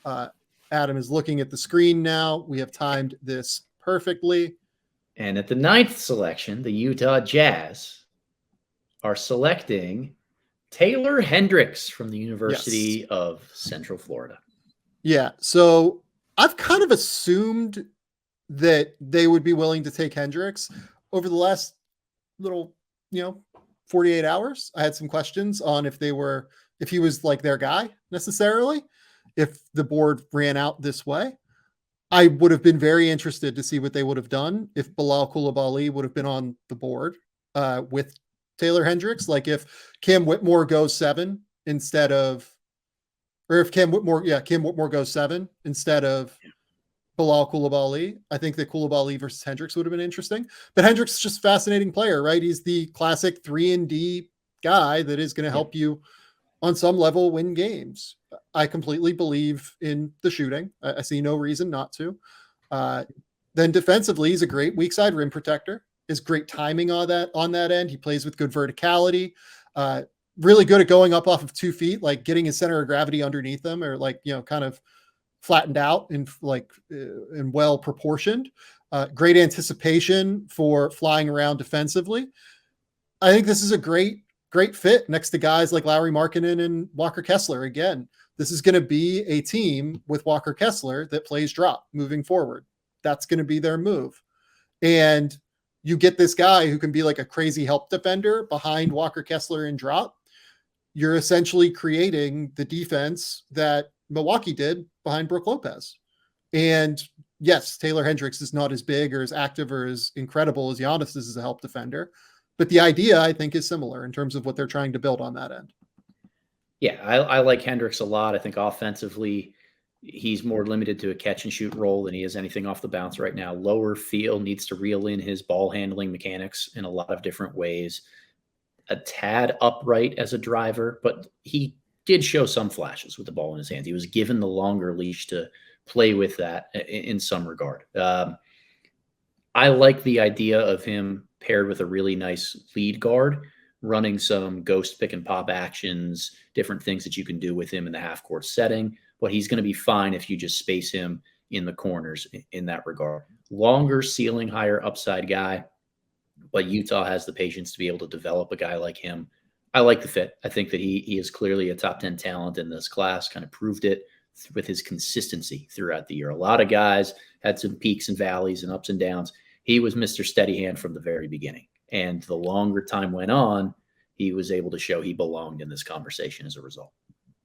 Adam is looking at the screen now. We have timed this perfectly. And at the 9th selection, the Utah Jazz are selecting Taylor Hendricks from the University of Central Florida. Yeah. So I've kind of assumed that they would be willing to take Hendricks over the last little, 48 hours. I had some questions on if he was like their guy necessarily, if the board ran out this way. I would have been very interested to see what they would have done if Bilal Coulibaly would have been on the board with Taylor Hendricks. Like if Cam Whitmore goes 7 instead of, or if Cam Whitmore goes 7 instead of Bilal Coulibaly. I think that Coulibaly versus Hendricks would have been interesting. But Hendricks is just a fascinating player, right? He's the classic 3-and-D guy that is going to help you on some level win games. I completely believe in the shooting. I see no reason not to. Then defensively, he's a great weak side rim protector. Is great timing on that end. He plays with good verticality. Really good at going up off of 2 feet, like getting his center of gravity underneath him, or kind of flattened out and well proportioned. Great anticipation for flying around defensively. I think this is a great fit next to guys like Lauri Markkanen and Walker Kessler. Again, this is going to be a team with Walker Kessler that plays drop moving forward. That's going to be their move. And you get this guy who can be like a crazy help defender behind Walker Kessler in drop. You're essentially creating the defense that Milwaukee did behind Brook Lopez. And yes, Taylor Hendricks is not as big or as active or as incredible as Giannis is as a help defender. But the idea, I think, is similar in terms of what they're trying to build on that end. Yeah, I like Hendricks a lot. I think offensively, he's more limited to a catch and shoot role than he is anything off the bounce right now. Lower field, needs to reel in his ball handling mechanics in a lot of different ways. A tad upright as a driver, but he did show some flashes with the ball in his hands. He was given the longer leash to play with that in some regard. I like the idea of him paired with a really nice lead guard, running some ghost pick and pop actions, different things that you can do with him in the half court setting. But he's going to be fine if you just space him in the corners in that regard. Longer ceiling, higher upside guy, but Utah has the patience to be able to develop a guy like him. I like the fit. I think that he is clearly a top 10 talent in this class, kind of proved it with his consistency throughout the year. A lot of guys had some peaks and valleys and ups and downs. He was Mr. Steady Hand from the very beginning. And the longer time went on, he was able to show he belonged in this conversation as a result.